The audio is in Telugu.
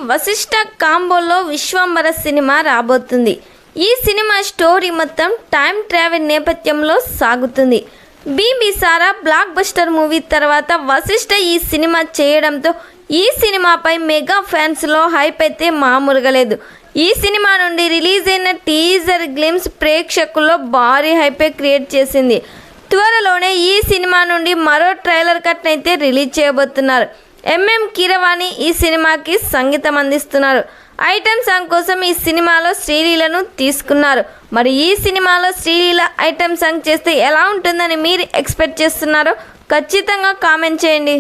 వశిష్ఠ కాంబోలో విశ్వంబర సినిమా రాబోతుంది. ఈ సినిమా స్టోరీ మొత్తం టైం ట్రావెల్ నేపథ్యంలో సాగుతుంది. బింబిసారా బ్లాక్ బస్టర్ మూవీ తర్వాత వశిష్ఠ ఈ సినిమా చేయడంతో ఈ సినిమాపై మెగా ఫ్యాన్స్లో హైప్ అయితే మామూలుగా లేదు. ఈ సినిమా నుండి రిలీజ్ అయిన టీజర్ గ్లిమ్స్ ప్రేక్షకుల్లో భారీ హైపే క్రియేట్ చేసింది. త్వరలోనే ఈ సినిమా నుండి మరో ట్రైలర్ కట్ అయితే రిలీజ్ చేయబోతున్నారు. ఎంఎం కీరవాణి ఈ సినిమాకి సంగీతం అందిస్తున్నారు. ఐటెం సాంగ్ కోసం ఈ సినిమాలో శ్రీలీలను తీసుకున్నారు. మరి ఈ సినిమాలో శ్రీలీల ఐటెం సాంగ్ చేస్తే ఎలా ఉంటుందని మీరు ఎక్స్పెక్ట్ చేస్తున్నారో ఖచ్చితంగా కామెంట్ చేయండి.